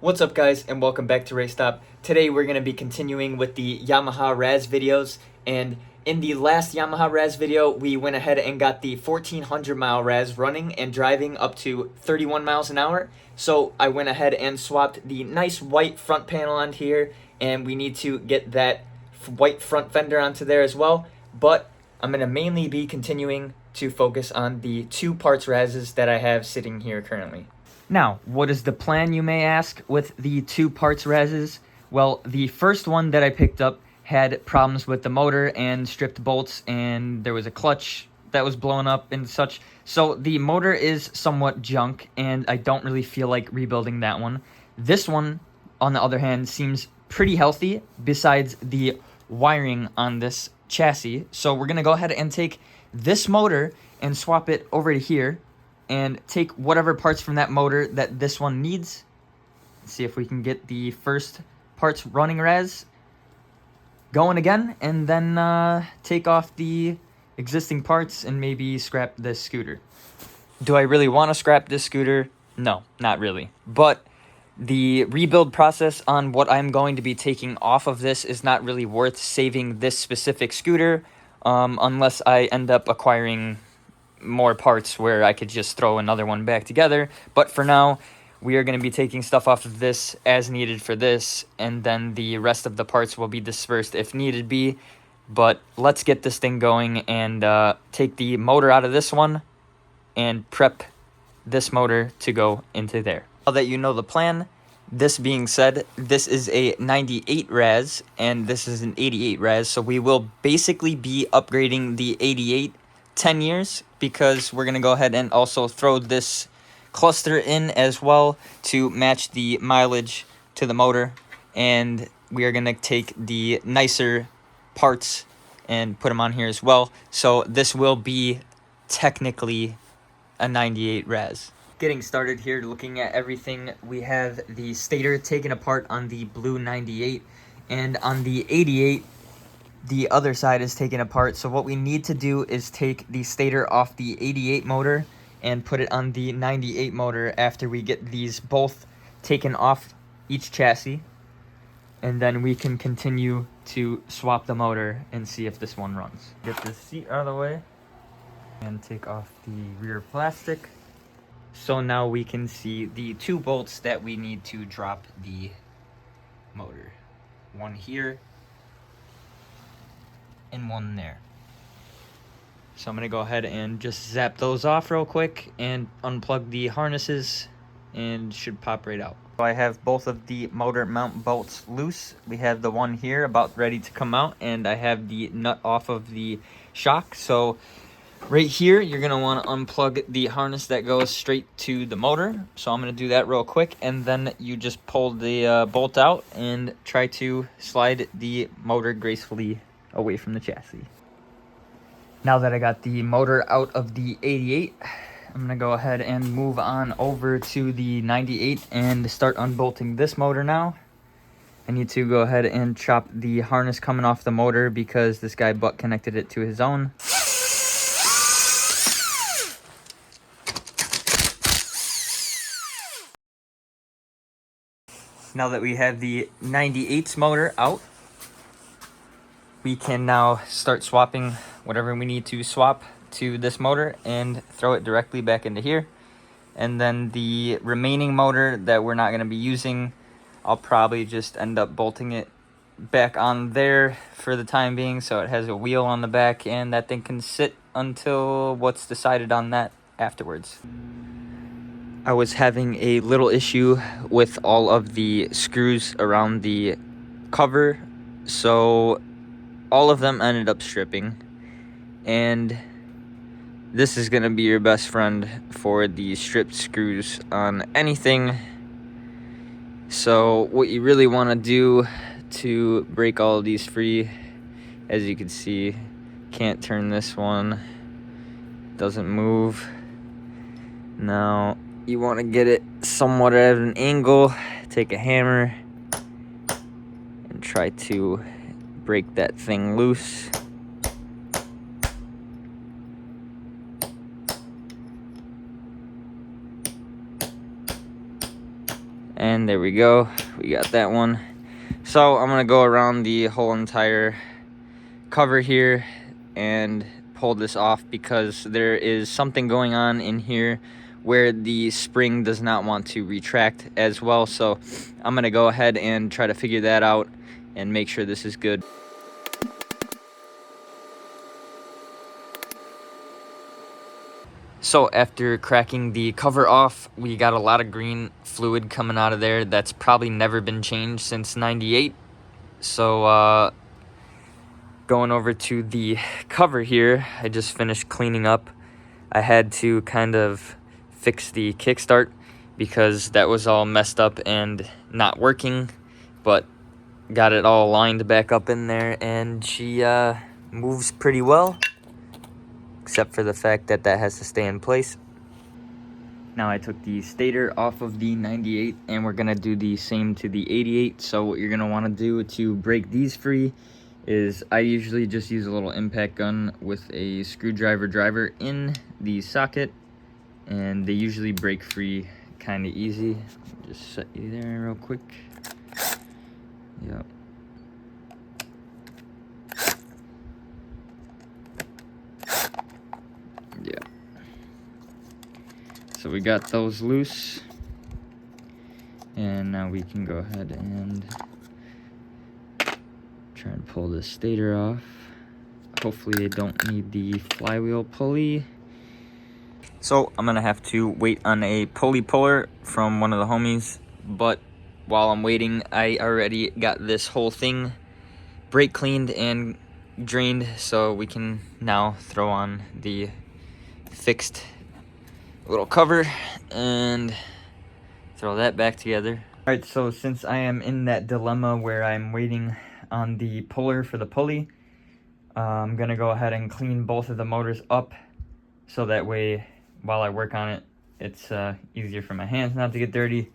What's up guys, and welcome back to Race Stop. Today we're going to be continuing with the Yamaha Razz videos, and in the last Yamaha Razz video we went ahead and got the 1400 mile Razz running and driving up to 31 miles an hour. So I went ahead and swapped the nice white front panel on here, and we need to get that white front fender onto there as well. But I'm going to mainly be continuing to focus on the two parts Razzes that I have sitting here currently. Now, what is the plan, you may ask, with the two parts Razzes? Well, the first one that I picked up had problems with the motor and stripped bolts, and there was a clutch that was blown up and such. So the motor is somewhat junk, and I don't really feel like rebuilding that one. This one, on the other hand, seems pretty healthy, besides the wiring on this chassis. So we're going to go ahead and take this motor and swap it over to here, and take whatever parts from that motor that this one needs. Let's see if we can get the first parts running Razz going again, and then take off the existing parts and maybe scrap this scooter. Do I really want to scrap this scooter? No, not really. But the rebuild process on what I'm going to be taking off of this is not really worth saving this specific scooter, unless I end up acquiring more parts where I could just throw another one back together. But for now, we are going to be taking stuff off of this as needed for this, and then the rest of the parts will be dispersed if needed be. But let's get this thing going and take the motor out of this one and prep this motor to go into there. Now that you know the plan, this being said, this is a 98 Razz and this is an 88 Razz, so we will basically be upgrading the 88 10 years, because we're going to go ahead and also throw this cluster in as well to match the mileage to the motor, and we are going to take the nicer parts and put them on here as well. So this will be technically a 98 Razz. Getting started here, looking at everything, we have the stator taken apart on the blue 98, and on the 88 the other side is taken apart. So what we need to do is take the stator off the 88 motor and put it on the 98 motor after we get these both taken off each chassis, and then we can continue to swap the motor and see if this one runs. Get the seat out of the way and take off the rear plastic. So now we can see the two bolts that we need to drop the motor. One here and one there. So I'm going to go ahead and just zap those off real quick and unplug the harnesses, and should pop right out. So I have both of the motor mount bolts loose. We have the one here about ready to come out, and I have the nut off of the shock. So right here, you're going to want to unplug the harness that goes straight to the motor. So I'm going to do that real quick, and then you just pull the bolt out and try to slide the motor gracefully away from the chassis. Now that I got the motor out of the 88, I'm going to go ahead and move on over to the 98 and start unbolting this motor now. I need to go ahead and chop the harness coming off the motor because this guy butt connected it to his own. Now that we have the 98's motor out, we can now start swapping whatever we need to swap to this motor and throw it directly back into here. And then the remaining motor that we're not going to be using, I'll probably just end up bolting it back on there for the time being, so it has a wheel on the back and that thing can sit until what's decided on that afterwards. I was having a little issue with all of the screws around the cover, so all of them ended up stripping, and this is going to be your best friend for the stripped screws on anything. So what you really want to do to break all of these free, as you can see, can't turn this one, doesn't move. Now you want to get it somewhat at an angle, take a hammer and try to break that thing loose. And And there we go. We got that one. So I'm gonna go around the whole entire cover here and pull this off because there is something going on in here where the spring does not want to retract as well. So I'm gonna go ahead and try to figure that out and make sure this is good. So after cracking the cover off, we got a lot of green fluid coming out of there that's probably never been changed since '98. So going over to the cover here, I just finished cleaning up. I had to kind of fix the kickstart because that was all messed up and not working, but got it all lined back up in there, and she moves pretty well, except for the fact that that has to stay in place. Now I took the stator off of the '98 and we're gonna do the same to the '88. So what you're gonna wanna do to break these free is I usually just use a little impact gun with a screwdriver driver in the socket, and they usually break free kind of easy. Just set you there real quick. Yep. Yeah. So we got those loose, and now we can go ahead and try and pull the stator off. Hopefully I don't need the flywheel pulley. So I'm gonna have to wait on a pulley puller from one of the homies, but while I'm waiting, I already got this whole thing brake cleaned and drained, so we can now throw on the fixed little cover and throw that back together. All right, so since I am in that dilemma where I'm waiting on the puller for the pulley, I'm gonna go ahead and clean both of the motors up so that way while I work on it, it's easier for my hands not to get dirty,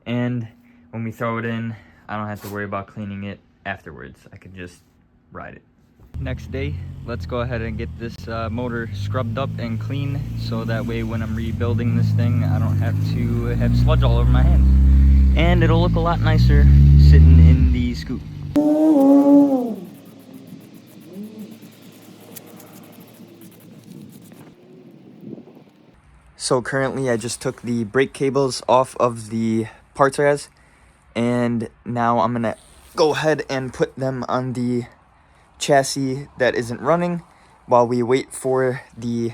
and when we throw it in, I don't have to worry about cleaning it afterwards. I could just ride it. Next day, let's go ahead and get this motor scrubbed up and clean so that way when I'm rebuilding this thing, I don't have to have sludge all over my hands. And it'll look a lot nicer sitting in the scoop. So currently I just took the brake cables off of the parts rails, and now I'm gonna go ahead and put them on the chassis that isn't running while we wait for the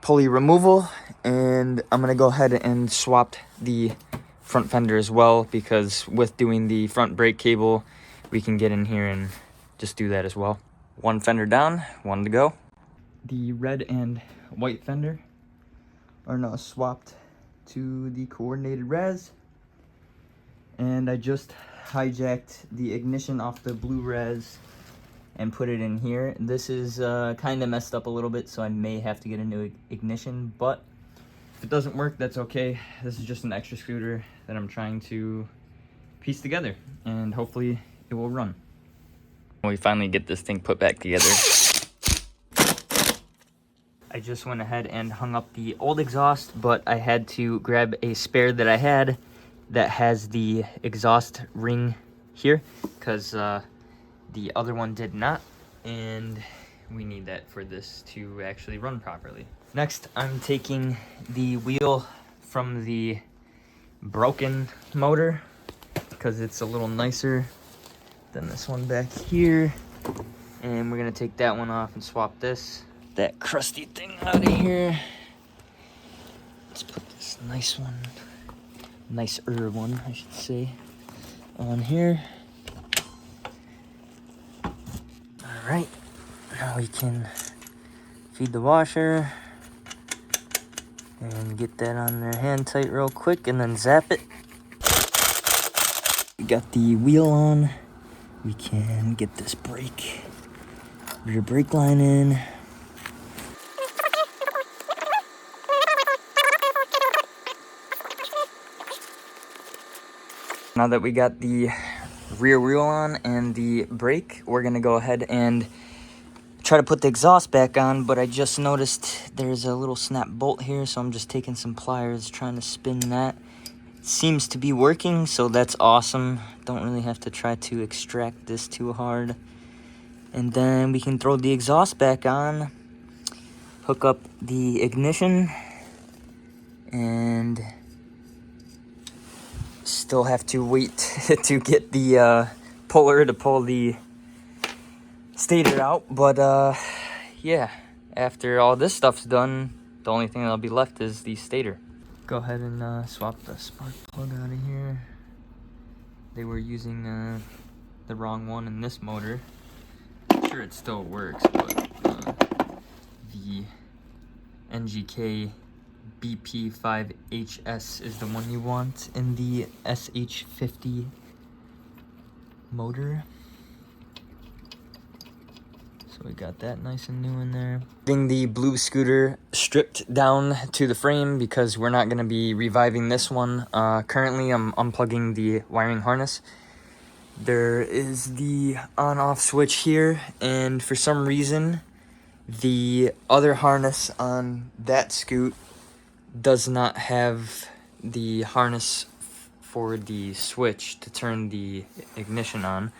pulley removal. And I'm gonna go ahead and swap the front fender as well, because with doing the front brake cable we can get in here and just do that as well. One fender down, one to go. The red and white fender are now swapped to the coordinated Razz, and I just hijacked the ignition off the blue Razz and put it in here. This is kind of messed up a little bit, so I may have to get a new ignition, but if it doesn't work, that's okay. This is just an extra scooter that I'm trying to piece together, and hopefully it will run. When we finally get this thing put back together, I just went ahead and hung up the old exhaust, but I had to grab a spare that I had that has the exhaust ring here, because the other one did not, and we need that for this to actually run properly. Next, I'm taking the wheel from the broken motor because it's a little nicer than this one back here, and we're gonna take that one off and swap that crusty thing out of here. Let's put this nicer one, I should say, on here. All right, now we can feed the washer and get that on there hand tight real quick and then zap it. We got the wheel on. We can get this rear brake line in. Now that we got the rear wheel on and the brake, we're gonna go ahead and try to put the exhaust back on, but I just noticed there's a little snap bolt here, so I'm just taking some pliers trying to spin that seems to be working, so that's awesome. Don't really have to try to extract this too hard. And then we can throw the exhaust back on, hook up the ignition, and still have to wait to get the puller to pull the stator out. But yeah, after all this stuff's done, the only thing that'll be left is the stator. Go ahead and swap the spark plug out of here. They were using the wrong one in this motor. I'm sure it still works, but the NGK BP5HS is the one you want in the SH50 motor. So we got that nice and new in there. Getting the blue scooter stripped down to the frame because we're not going to be reviving this one. Currently, I'm unplugging the wiring harness. There is the on-off switch here, and for some reason, the other harness on that scoot does not have the harness for the switch to turn the ignition on.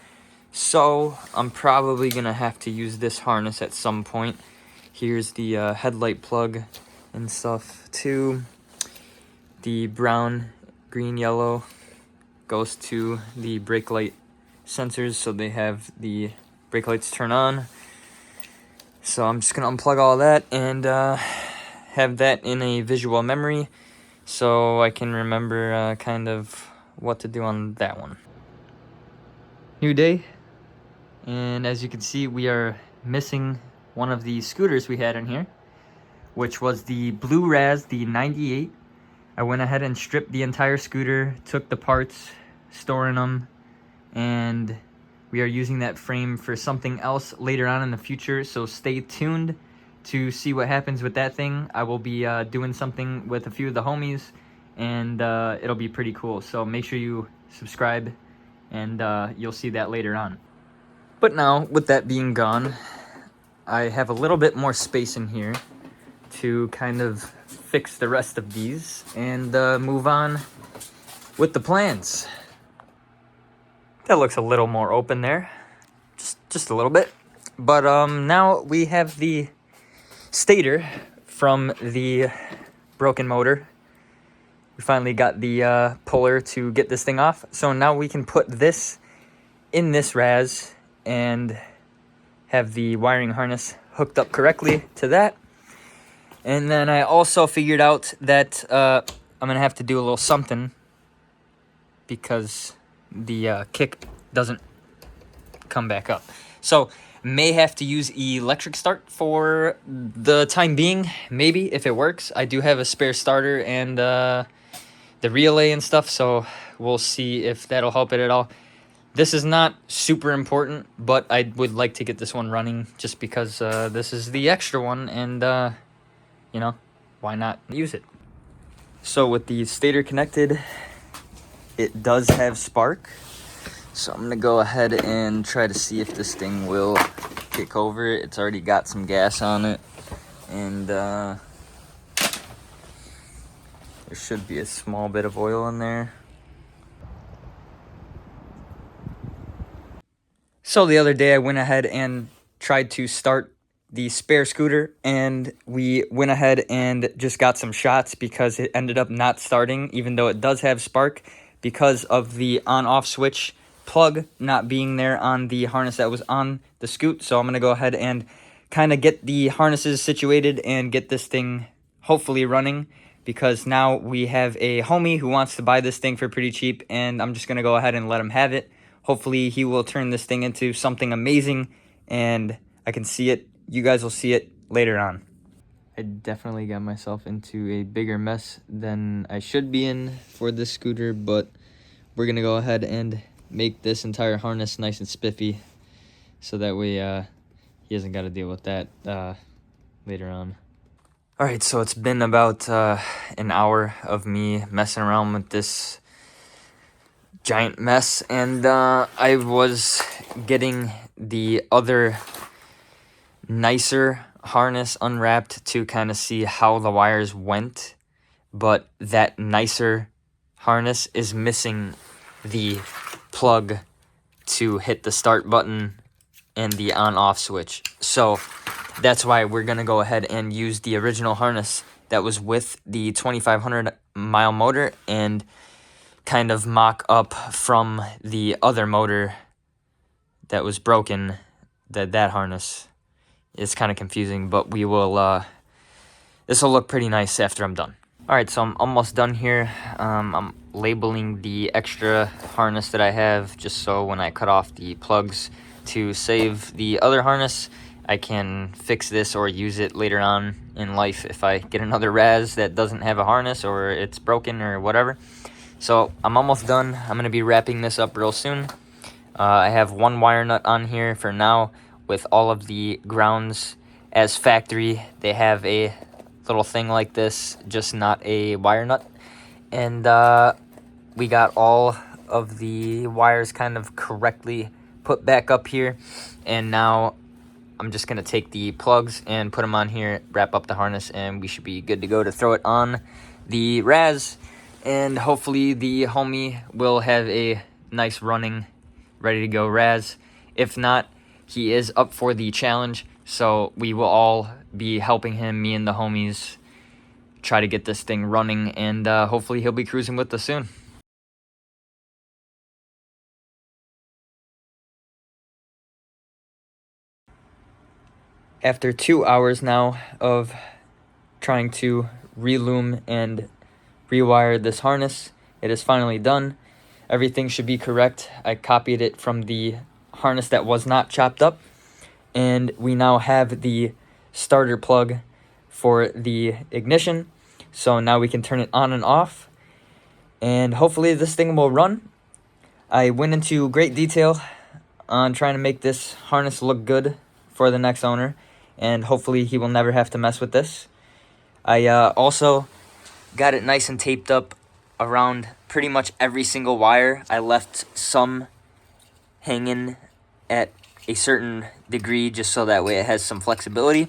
So I'm probably gonna have to use this harness at some point. Here's the headlight plug and stuff too. The brown, green, yellow goes to the brake light sensors, so they have the brake lights turn on. So I'm just gonna unplug all that and have that in a visual memory so I can remember kind of what to do on that one. New day, and as you can see, we are missing one of the scooters we had in here, which was the blue Razz, the 98. I went ahead and stripped the entire scooter, took the parts, storing them, and we are using that frame for something else later on in the future, so stay tuned to see what happens with that thing. I will be doing something with a few of the homies, and it'll be pretty cool. So make sure you subscribe, and you'll see that later on. But now, with that being gone, I have a little bit more space in here to kind of fix the rest of these and move on with the plans. That looks a little more open there, just a little bit. But now we have the stator from the broken motor. We finally got the puller to get this thing off. So now we can put this in this Razz and have the wiring harness hooked up correctly to that. And then I also figured out that I'm gonna have to do a little something because the kick doesn't come back up. So may have to use electric start for the time being, maybe, if it works. I do have a spare starter and the relay and stuff, so we'll see if that'll help it at all. This is not super important, but I would like to get this one running just because this is the extra one, and you know, why not use it? So with the stator connected, it does have spark. So I'm gonna go ahead and try to see if this thing will kick over. It's already got some gas on it, and there should be a small bit of oil in there. So the other day I went ahead and tried to start the spare scooter, and we went ahead and just got some shots because it ended up not starting, even though it does have spark, because of the on-off switch plug not being there on the harness that was on the scoot. So I'm going to go ahead and kind of get the harnesses situated and get this thing hopefully running, because now we have a homie who wants to buy this thing for pretty cheap, and I'm just going to go ahead and let him have it. Hopefully he will turn this thing into something amazing, and I can see it. You guys will see it later on. I definitely got myself into a bigger mess than I should be in for this scooter, but we're going to go ahead and make this entire harness nice and spiffy, so that way he hasn't got to deal with that later on. All right, so it's been about an hour of me messing around with this giant mess, and I was getting the other nicer harness unwrapped to kind of see how the wires went, but that nicer harness is missing the plug to hit the start button and the on-off switch. So that's why we're going to go ahead and use the original harness that was with the 2,500 mile motor and kind of mock up from the other motor that was broken, that harness. It's kind of confusing, but we will, this will look pretty nice after I'm done. All right, so I'm almost done here. I'm labeling the extra harness that I have just so when I cut off the plugs to save the other harness, I can fix this or use it later on in life if I get another Razz that doesn't have a harness or it's broken or whatever. So I'm almost done. I'm going to be wrapping this up real soon. I have one wire nut on here for now with all of the grounds as factory. They have a little thing like this, just not a wire nut. And we got all of the wires kind of correctly put back up here. And now I'm just going to take the plugs and put them on here, wrap up the harness, and we should be good to go to throw it on the Razz. And hopefully the homie will have a nice running, ready to go Razz. If not, he is up for the challenge. So we will all be helping him, me and the homies, try to get this thing running, and hopefully he'll be cruising with us soon. After 2 hours now of trying to relume and rewire this harness, it is finally done. Everything should be correct. I copied it from the harness that was not chopped up, and we now have the starter plug for the ignition. So now we can turn it on and off, and hopefully this thing will run. I went into great detail on trying to make this harness look good for the next owner, and hopefully he will never have to mess with this. I also got it nice and taped up around pretty much every single wire. I left some hanging at a certain degree just so that way it has some flexibility.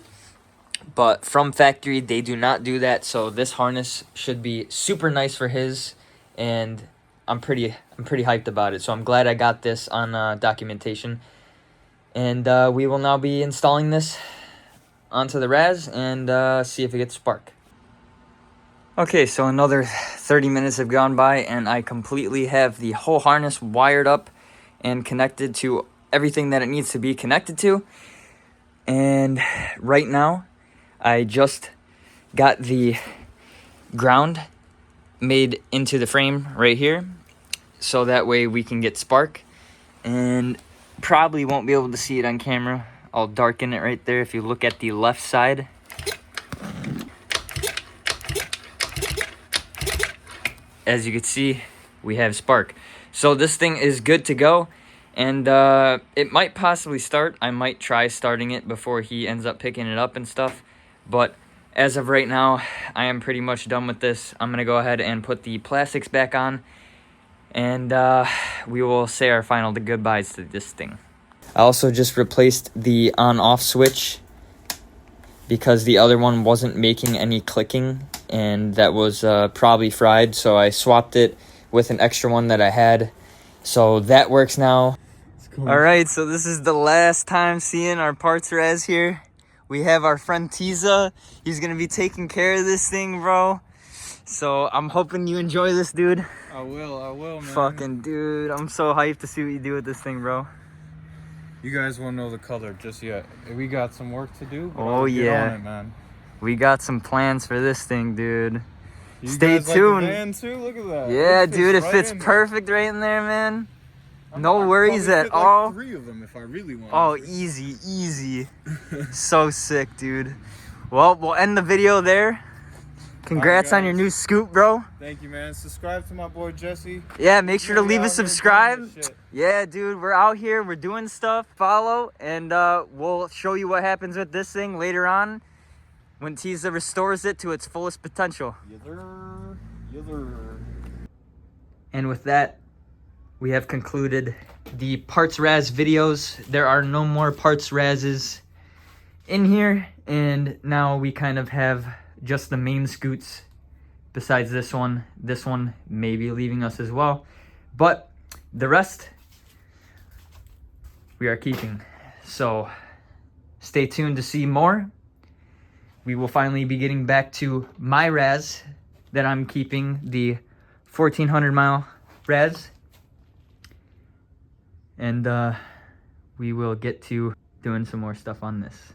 But from factory, they do not do that, so this harness should be super nice for his, and I'm pretty hyped about it. So I'm glad I got this on documentation, and we will now be installing this onto the Razz and see if it gets spark. Okay, so another 30 minutes have gone by, and I completely have the whole harness wired up and connected to everything that it needs to be connected to. And right now, I just got the ground made into the frame right here, so that way we can get spark. And probably won't be able to see it on camera. I'll darken it right there if you look at the left side. As you can see, we have spark. So this thing is good to go, and it might possibly start. I might try starting it before he ends up picking it up and stuff. But as of right now, I am pretty much done with this. I'm going to go ahead and put the plastics back on, and we will say our final goodbyes to this thing. I also just replaced the on-off switch because the other one wasn't making any clicking, and that was probably fried, so I swapped it with an extra one that I had. So that works now. Cool. All right, so this is the last time seeing our parts Razz here. We have our friend Tiza. He's gonna be taking care of this thing, bro. So I'm hoping you enjoy this, dude. I will, man. Fucking dude, I'm so hyped to see what you do with this thing, bro. You guys won't know the color just yet. We got some work to do. Oh yeah, get on it, man. We got some plans for this thing, dude. You Stay guys tuned. Like the van too? Look at that. Yeah, dude, it right fits perfect right in there, man. No I'd worries probably at fit all. Like 3 of them if I really want. Oh, easy. So sick, dude. Well, we'll end the video there. Congrats on your new scoop, bro. Thank you, man. Subscribe to my boy Jesse. Yeah, make sure to leave a a subscribe. Yeah, dude, we're out here. We're doing stuff. Follow, and we'll show you what happens with this thing later on when Tiza restores it to its fullest potential. Yes, sir. And with that, we have concluded the Parts Razz videos. There are no more Parts Razzes in here, and now we kind of have just the main scoots besides this one may be leaving us as well. But the rest we are keeping. So stay tuned to see more. We will finally be getting back to my Razz that I'm keeping, the 1400 mile Razz. And we will get to doing some more stuff on this.